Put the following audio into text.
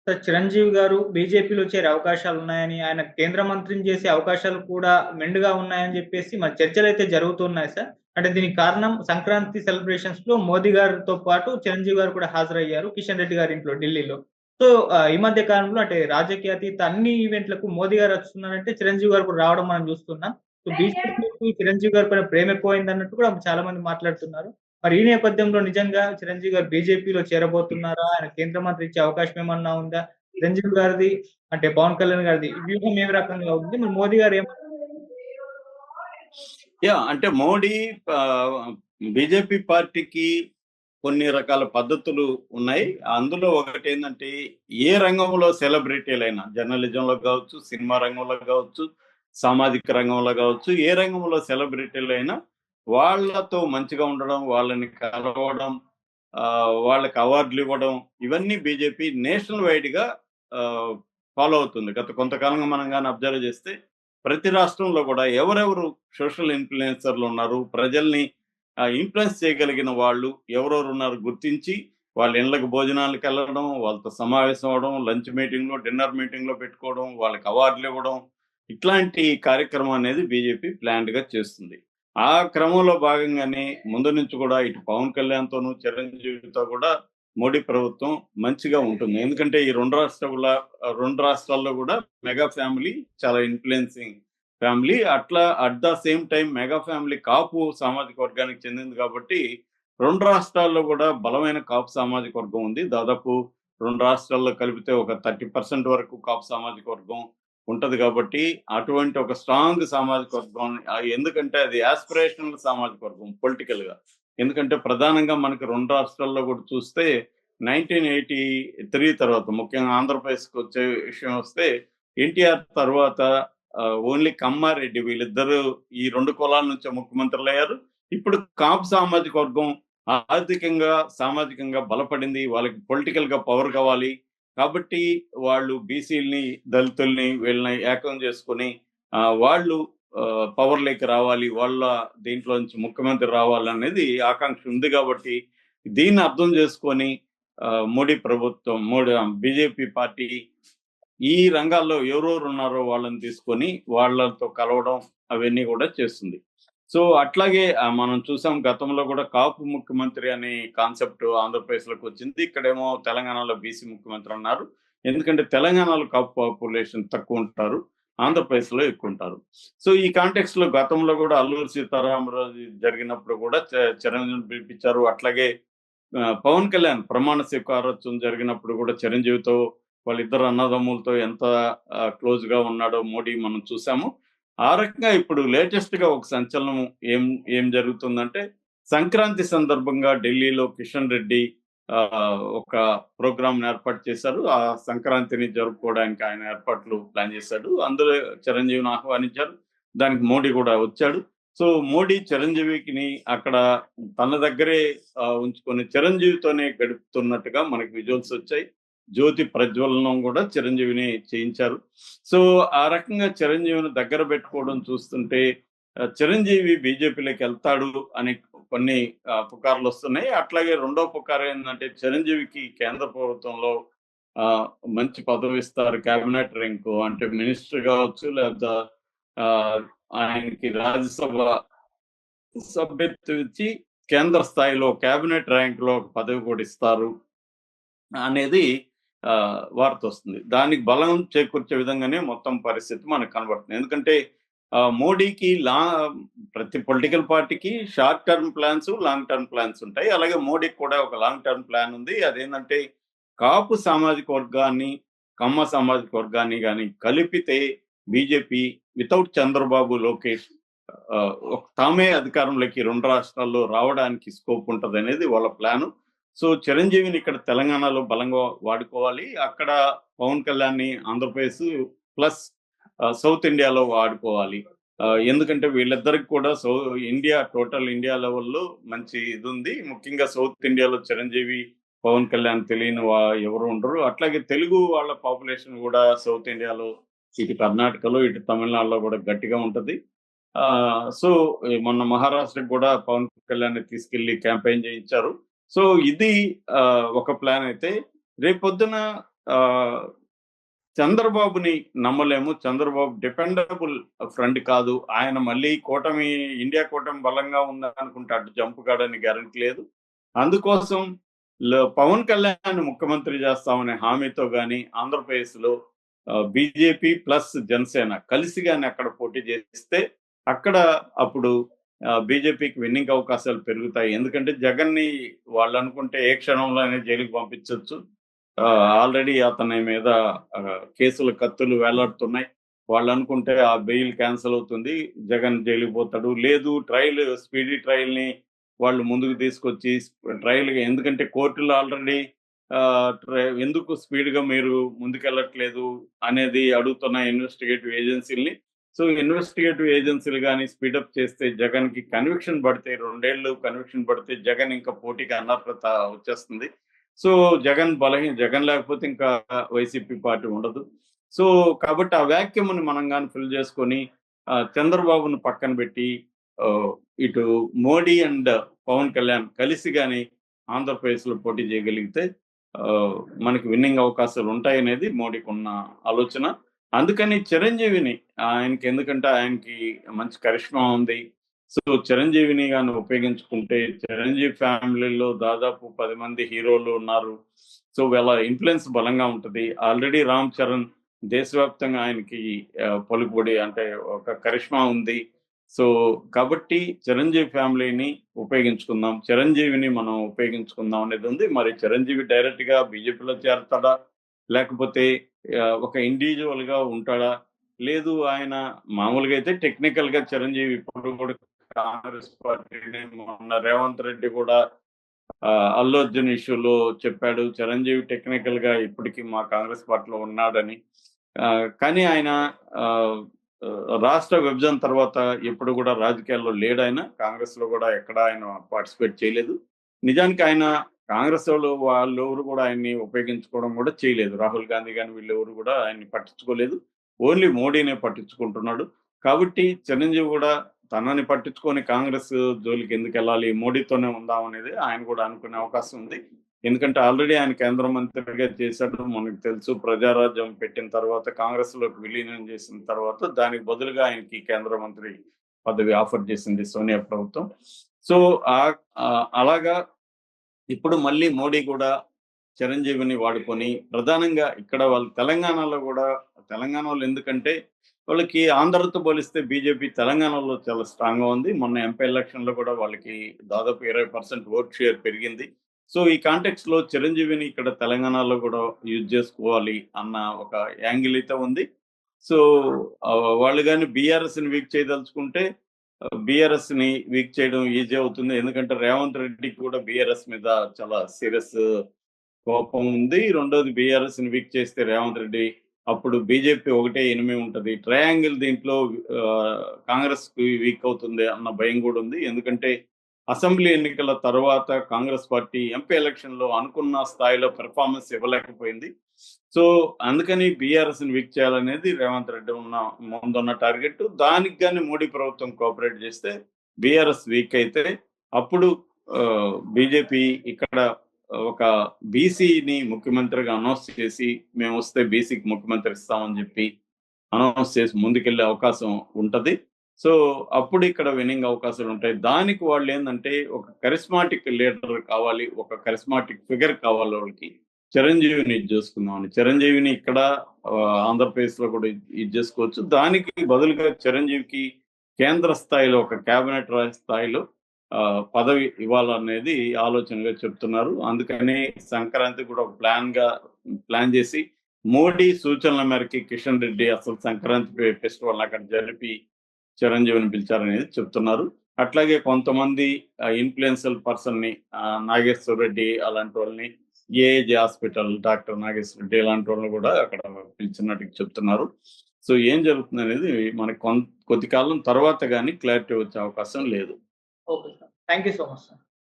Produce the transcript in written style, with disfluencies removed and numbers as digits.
Sir 'Chiranjeevi' గారు బీజేపీలో చేరే అవకాశాలున్నాయని, ఆయన కేంద్ర మంత్రిని చేసే అవకాశాలు కూడా మెండుగా ఉన్నాయని జెప్పేసి మరి చర్చలైతే జరుగుతున్నాయి సార్. అంటే దీనికి కారణం సంక్రాంతి సెలబ్రేషన్స్‌లో మోదీ గారితో పాటు 'చిరంజీవి' గారు కూడా హాజరయ్యారు కిషన్ రెడ్డి గారి ఇంట్లో ఢిల్లీలో. సో, ఈ మధ్య కాలంలో అంటే రాజకీయ అతీత అన్ని ఈవెంట్‌లకు మోదీ గారు వస్తున్నారంటే 'చిరంజీవి' గారు కూడా రావడం మనం జూస్తున్నాం. సో, బీజేపీకి 'చిరంజీవి' గారి పైన ప్రేమ ఎక్కువైందన్నట్టు కూడా చాలా మంది మాట్లాడుతున్నారు. మరి ఈ నేపథ్యంలో నిజంగా 'చిరంజీవి' గారు బీజేపీలో చేరబోతున్నారా? ఆయన కేంద్ర మంత్రి ఇచ్చే అవకాశం ఏమన్నా ఉందా? 'చిరంజీవి' గారిది అంటే 'పవన్ కళ్యాణ్' గారిది వ్యూహం ఏ రకంగా ఉంది? మరి మోదీ గారు అంటే మోడీ బీజేపీ పార్టీకి కొన్ని రకాల పద్ధతులు ఉన్నాయి. అందులో ఒకటేందంటే, ఏ రంగంలో సెలబ్రిటీలైనా జర్నలిజంలో గావచ్చు, సినిమా రంగంలో గావచ్చు, సామాజిక రంగంలో గావచ్చు, ఏ రంగంలో సెలబ్రిటీలైనా వాళ్ళతో మంచిగా ఉండడం, వాళ్ళని కలవడం, వాళ్ళకి అవార్డులివ్వడం, ఇవన్నీ బీజేపీ నేషనల్ వైడ్‌గా ఆహ్, ఫాలో అవుతుంది. గత కొంతకాలంగా మనం గాని అబ్జర్వ్ చేస్తే ప్రతి రాష్ట్రంలో గూడా ఎవరెవరు సోషల్ ఇన్‌ఫ్లుయెన్సర్‌లున్నారు, ప్రజల్ని ఇన్‌ఫ్లుయెన్స్ చేయగలిగిన వాళ్ళు ఎవరెవరున్నారు గుర్తించి, వాళ్ళ ఇళ్ళకి భోజనాలకెళ్ళడం, వాళ్ళతో సమావేశం అవ్వడం, లంచ్ మీటింగ్‌లో, డిన్నర్ మీటింగ్‌లో పెట్టుకోవడం, వాళ్ళకి అవార్డులివ్వడం, ఇట్లాంటి కార్యక్రమం అనేది బీజేపీ ప్లాన్డ్‌గా చేస్తుంది. ఆ క్రమంలో భాగంగానే ముందు నుంచి కూడా ఇటు పవన్ కళ్యాణ్‌తోను, చిరంజీవితో కూడా మోడీ ప్రభుత్వం మంచిగా ఉంటుంది. ఎందుకంటే ఈ 2 రాష్ట్రాల్లో గూడా మెగా ఫ్యామిలీ చాలా ఇన్‌ఫ్లుయెన్సింగ్ ఫ్యామిలీ. అట్లా at the same time mega family Kapu సామాజిక వర్గానికి చెందింది కాబట్టి 2 రాష్ట్రాల్లో గూడా బలమైన కాపు సామాజిక వర్గం ఉంది. దాదాపు 2 రాష్ట్రాల్లో కలిపితే ఒక 30% వరకు కాపు సామాజిక వర్గం ఉంటది కాబట్టి, అటువంటి ఒక స్ట్రాంగ్ సామాజిక వర్గం ఎందుకంటే అది యాస్పిరేషనల్ సామాజిక వర్గం పొలిటికల్‌గా. ఎందుకంటే ప్రధానంగా మనకి 2 రాష్ట్రాల్లో కూడా చూస్తే 1983 తర్వాత ముఖ్యంగా ఆంధ్రప్రదేశ్‌కొచ్చే విషయం వస్తే ఎన్టీఆర్ తర్వాత ఓన్లీ కమ్మారెడ్డి వీళ్ళిద్దరూ ఈ 2 కులాల నుంచే ముఖ్యమంత్రులయ్యారు. ఇప్పుడు కాపు సామాజిక వర్గం ఆర్థికంగా, సామాజికంగా బలపడింది. వాళ్ళకి పొలిటికల్‌గా పవర్ కావాలి. కాబట్టి వాళ్ళు బీసీలని, దళితుల్ని వీళ్ళని ఏకం చేసుకొని వాళ్ళు పవర్‌లోకి రావాలి. వాళ్ళ దీంట్లో నుంచి ముఖ్యమంత్రి రావాలనేది ఆకాంక్ష ఉంది కాబట్టి, దీన్ని అర్థం చేసుకొని మోడీ ప్రభుత్వం బీజేపీ పార్టీ ఈ రంగాల్లో ఎవరెవరున్నారో వాళ్ళని తీసుకొని వాళ్ళతో కలవడం అవన్నీ కూడా చేస్తుంది. సో, అట్లాగే మనం చూసాం గతంలో కూడా కాపు ముఖ్యమంత్రి అనే కాన్సెప్ట్ ఆంధ్రప్రదేశ్‌లోకొచ్చింది. ఇక్కడేమో తెలంగాణలో బీసీ ముఖ్యమంత్రి అన్నారు. ఎందుకంటే తెలంగాణలో కాపు పాపులేషన్ తక్కువుంటారు. ఆంధ్రప్రదేశ్‌లో ఎక్కువుంటారు. సో, ఈ కాంటెక్స్ట్‌లో గతంలో కూడా అల్లూరి సీతారామరాజు జరిగినప్పుడు కూడా చిరంజీవిని పిలిపించారు. అట్లాగే పవన్ కళ్యాణ్ ప్రమాణ స్వీకారోత్సవం జరిగినప్పుడు కూడా చిరంజీవితో వాళ్ళిద్దరు అన్నదమ్ములతో ఎంత క్లోజ్‌గా ఉన్నాడో మోడీ మనం చూసాము. ఆ రకంగా ఇప్పుడు లేటెస్ట్‌గా ఒక సంచలనం ఏం ఏం జరుగుతుందంటే, సంక్రాంతి సందర్భంగా ఢిల్లీలో కిషన్ రెడ్డి ఒక ప్రోగ్రామ్‌ని ఏర్పాటు చేశారు. ఆ సంక్రాంతిని జరుపుకోవడానికి ఆయన ఏర్పాట్లు ప్లాన్ చేశాడు. అందులో చిరంజీవిని ఆహ్వానించారు. దానికి మోడీ కూడా వచ్చాడు. సో, మోడీ చిరంజీవికిని అక్కడ తన దగ్గరే ఉంచుకొని చిరంజీవితోనే గడుపుతున్నట్టుగా మనకి విజువల్స్ వచ్చాయి. జ్యోతి ప్రజ్వలనం కూడా చిరంజీవిని చేయించారు. సో, ఆ రకంగా చిరంజీవిని దగ్గర పెట్టుకోవడం చూస్తుంటే చిరంజీవి బీజేపీలోకెళ్తాడు అని కొన్ని పుకార్లొస్తున్నాయి. అట్లాగే రెండో పుకారు ఏందంటే చిరంజీవికి కేంద్ర ప్రభుత్వంలో మంచి పదవిస్తారు. క్యాబినెట్ ర్యాంకు అంటే మినిస్టర్ గావచ్చు లేదా ఆహ్, ఆయనకి రాజ్యసభ సభ్యత్వం ఇచ్చి కేంద్ర స్థాయిలో క్యాబినెట్ ర్యాంక్‌లో ఒక పదవి కూడా ఇస్తారు అనేది వార్తొస్తుంది. దానికి బలం చేకూర్చే విధంగానే మొత్తం పరిస్థితి మనకు కనబడుతుంది. ఎందుకంటే మోడీకి ప్రతి పొలిటికల్ పార్టీకి short term plans, long term plans ఉంటాయి. అలాగే మోడీకి కూడా ఒక లాంగ్ టర్మ్ ప్లాన్ ఉంది. అదేంటంటే కాపు సామాజిక వర్గాన్ని, కమ్మ సామాజిక వర్గాన్ని గాని కలిపితే బీజేపీ వితౌట్ చంద్రబాబు, లోకేష్ తామే అధికారంలోకి 2 రాష్ట్రాల్లో రావడానికి స్కోప్ ఉంటదనేది వాళ్ళ ప్లాను. సో, చిరంజీవిని ఇక్కడ తెలంగాణలో బలంగా వాడుకోవాలి. అక్కడ పవన్ కళ్యాణ్‌ని ఆంధ్రప్రదేశ్ ప్లస్ సౌత్ ఇండియాలో వాడుకోవాలి. ఎందుకంటే వీళ్ళిద్దరికి కూడా టోటల్ ఇండియా లెవెల్‌లో మంచి ఇదుంది. ముఖ్యంగా సౌత్ ఇండియాలో చిరంజీవి, పవన్ కళ్యాణ్ తెలియని ఎవరు ఉండరు. అట్లాగే తెలుగు వాళ్ళ పాపులేషన్ గూడా సౌత్ ఇండియాలో ఇటు కర్ణాటకలో, ఇటు తమిళనాడులో గూడా గట్టిగా ఉంటది. సో, మొన్న మహారాష్ట్రకి గూడా పవన్ కళ్యాణ్‌ని తీసుకెళ్ళి క్యాంపెయిన్ చేయించారు. సో, ఇది ఒక ప్లాన్ అయితే రేపొద్దున చంద్రబాబుని నమ్మలేము. చంద్రబాబు డిపెండబుల్ ఫ్రెండ్ కాదు. ఆయన మళ్ళీ ఇండియా కూటమి బలంగా ఉందనుకుంటే అటు జంప్ కాడని గ్యారెంటీ లేదు. అందుకోసం పవన్ కళ్యాణ్ ముఖ్యమంత్రి చేస్తామనే హామీతో గాని ఆంధ్రప్రదేశ్‌లో బీజేపీ ప్లస్ జనసేన కలిసి గాని అక్కడ పోటీ చేస్తే అక్కడ అప్పుడు బీజేపీకి విన్నింగ్ అవకాశాలు పెరుగుతాయి. ఎందుకంటే జగన్‌ని వాళ్ళనుకుంటే ఏ క్షణంలోనే జైలుకి పంపించొచ్చు. ఆల్రెడీ అతని మీద కేసుల కత్తులు వేలాడుతున్నాయి. వాళ్ళనుకుంటే ఆ బెయిల్ క్యాన్సిల్ అవుతుంది. జగన్ జైలుకి పోతాడు. లేదు స్పీడీ ట్రయల్‌ని వాళ్ళు ముందుకు తీసుకొచ్చి ఎందుకంటే కోర్టులో ఆల్రెడీ ఎందుకు స్పీడ్‌గా మీరు ముందుకెళ్ళట్లేదు అనేది అడుగుతున్న ఇన్వెస్టిగేటివ్ ఏజెన్సీలని. సో ఇన్వెస్టిగేటివ్ ఏజెన్సీలు గాని స్పీడప్ చేస్తే జగన్‌కి కన్విక్షన్ పడితే 2 ఏళ్ళు కన్విక్షన్ పడితే జగన్ ఇంకా పోటీకి అనర్హత వచ్చేస్తుంది. సో జగన్ లేకపోతే ఇంకా వైసీపీ పార్టీ ఉండదు. సో కాబట్టి ఆ వాక్యూమ్‌ని మనం గాని ఫిల్ చేసుకొని చంద్రబాబును పక్కన పెట్టి ఇటు మోడీ అండ్ పవన్ కళ్యాణ్ కలిసి గాని ఆంధ్రప్రదేశ్‌లో పోటీ చేయగలిగితే మనకి విన్నింగ్ అవకాశాలు ఉంటాయనేది మోడీకున్న ఆలోచన. అందుకని చిరంజీవిని ఎందుకంటే ఆయనకి మంచి కరిష్మా ఉంది. సో చిరంజీవిని గాని ఉపయోగించుకుంటే చిరంజీవి ఫ్యామిలీలో దాదాపు 10 మంది హీరోలు ఉన్నారు. సో వీళ్ళ ఇన్‌ఫ్లూయెన్స్ బలంగా ఉంటది. ఆల్రెడీ రామ్ చరణ్ దేశవ్యాప్తంగా ఆయనకి పలుకుబడి అంటే ఒక కరిష్మా ఉంది. సో కాబట్టి చిరంజీవి ఫ్యామిలీని ఉపయోగించుకుందాం. చిరంజీవిని మనం ఉపయోగించుకుందాం అనేది ఉంది. మరి చిరంజీవి డైరెక్ట్‌గా బీజేపీలో చేరతాడా? లేకపోతే ఒక ఇండివిడ్యువల్‌గా ఉంటాడా? లేదు ఆయన మామూలుగా అయితే టెక్నికల్‌గా చిరంజీవి ఇప్పుడు కూడా కాంగ్రెస్ పార్టీని మొన్న రేవంత్ రెడ్డి కూడా అల్లు అర్జున్ ఇష్యూలో చెప్పాడు. చిరంజీవి టెక్నికల్‌గా ఇప్పటికి మా కాంగ్రెస్ పార్టీలో ఉన్నాడని. కానీ ఆయన రాష్ట్ర విభజన తర్వాత ఎప్పుడు కూడా రాజకీయాల్లో లేడాయన. కాంగ్రెస్‌లో కూడా ఎక్కడ ఆయన పార్టిసిపేట్ చేయలేదు. నిజానికి ఆయన కాంగ్రెస్ వాళ్ళెవరు కూడా ఆయన్ని ఉపయోగించుకోవడం కూడా చేయలేదు. రాహుల్ గాంధీ గాని వీళ్ళెవరు కూడా ఆయన్ని పట్టించుకోలేదు. ఓన్లీ మోడీనే పట్టించుకుంటున్నాడు. కాబట్టి చిరంజీవి కూడా తనని పట్టించుకొని కాంగ్రెస్ జోలికి ఎందుకెళ్ళాలి? మోడీతోనే ఉందాం అనేది ఆయన కూడా అనుకునే అవకాశం ఉంది. ఎందుకంటే ఆల్రెడీ ఆయన కేంద్ర మంత్రిగా చేశాడు. మనకు తెలుసు ప్రజారాజ్యం పెట్టిన తర్వాత కాంగ్రెస్‌లోకి విలీనం చేసిన తర్వాత దానికి బదులుగా ఆయనకి కేంద్ర మంత్రి పదవి ఆఫర్ చేసింది సోనియా ప్రభుత్వం. సో అలాగా ఇప్పుడు మళ్ళీ మోడీ కూడా చిరంజీవిని వాడుకొని ప్రధానంగా ఇక్కడ వాళ్ళు తెలంగాణలో ఎందుకంటే వాళ్ళకి ఆంధ్రతో పోలిస్తే బీజేపీ తెలంగాణలో చాలా స్ట్రాంగ్‌గా ఉంది. మొన్న ఎంపీ ఎలక్షన్‌లో కూడా వాళ్ళకి దాదాపు 20% ఓట్ షేర్ పెరిగింది. సో ఈ కాంటెక్స్‌లో చిరంజీవిని ఇక్కడ తెలంగాణలో కూడా యూజ్ చేసుకోవాలి అన్న ఒక యాంగిల్ అయితే ఉంది. సో వాళ్ళు గాని బీఆర్ఎస్‌ని వీక్ చేయదలుచుకుంటే బీఆర్ఎస్‌ని వీక్ చేయడం ఈజీ అవుతుంది. ఎందుకంటే రేవంత్ రెడ్డికి కూడా బీఆర్ఎస్ మీద చాలా సీరియస్ కోపం ఉంది. రెండోది బీఆర్ఎస్‌ని వీక్ చేస్తే రేవంత్ రెడ్డి అప్పుడు బీజేపీ ఒకటే ఎనిమి ఉంటది. ట్రయాంగిల్ దీంట్లో కాంగ్రెస్‌కి వీక్ అవుతుంది అన్న భయం కూడా ఉంది. ఎందుకంటే అసెంబ్లీ ఎన్నికల తర్వాత కాంగ్రెస్ పార్టీ ఎంపీ ఎలక్షన్‌లో అనుకున్న స్థాయిలో పెర్ఫార్మన్స్ ఇవ్వలేకపోయింది. సో అందుకని బీఆర్ఎస్‌ని వీక్ చేయాలనేది రేవంత్ రెడ్డి ముందున్న టార్గెట్. దానికి గాని మోడీ ప్రభుత్వం కోఆపరేట్ చేస్తే బీఆర్ఎస్ వీక్ అయితే అప్పుడు బీజేపీ ఇక్కడ ఒక బీసీని ముఖ్యమంత్రిగా అనౌన్స్ చేసి మేము వస్తే బీసీకి ముఖ్యమంత్రి ఇస్తామని చెప్పి అనౌన్స్ చేసి ముందుకెళ్లే అవకాశం ఉంటది. సో అప్పుడు ఇక్కడ విన్నింగ్ అవకాశాలు ఉంటాయి. దానికి వాళ్ళు ఏంటంటే ఒక కరిస్మాటిక్ లీడర్ కావాలి, ఒక కరిస్మాటిక్ ఫిగర్ కావాలి వాళ్ళకి. చిరంజీవిని ఇది చేసుకుందామని. చిరంజీవిని ఇక్కడ ఆంధ్రప్రదేశ్‌లో కూడా ఇది చేసుకోవచ్చు. దానికి బదులుగా చిరంజీవికి కేంద్ర స్థాయిలో ఒక కేబినెట్ రాజ్ స్థాయిలో పదవి ఇవ్వాలనేది ఆలోచనగా చెప్తున్నారు. అందుకని సంక్రాంతి కూడా ఒక ప్లాన్ చేసి మోడీ సూచనల మేరకి కిషన్ రెడ్డి అసలు సంక్రాంతి ఫెస్టివల్ అక్కడ జరిపి చిరంజీవిని పిలిచారనేది చెప్తున్నారు. అట్లాగే కొంతమంది ఇన్ఫ్లుయెన్షియల్ పర్సన్ ని నాగేశ్వర రెడ్డి అలాంటి వాళ్ళని AAG hospital doctor Nageswara Reddy ఇలాంటి వాళ్ళని కూడా అక్కడ పిలిచినట్టు చెప్తున్నారు. సో ఏం జరుగుతుంది అనేది మనకి కొద్ది కాలం తర్వాత కానీ క్లారిటీ వచ్చే అవకాశం లేదు. Okay sir. Thank you so much sir.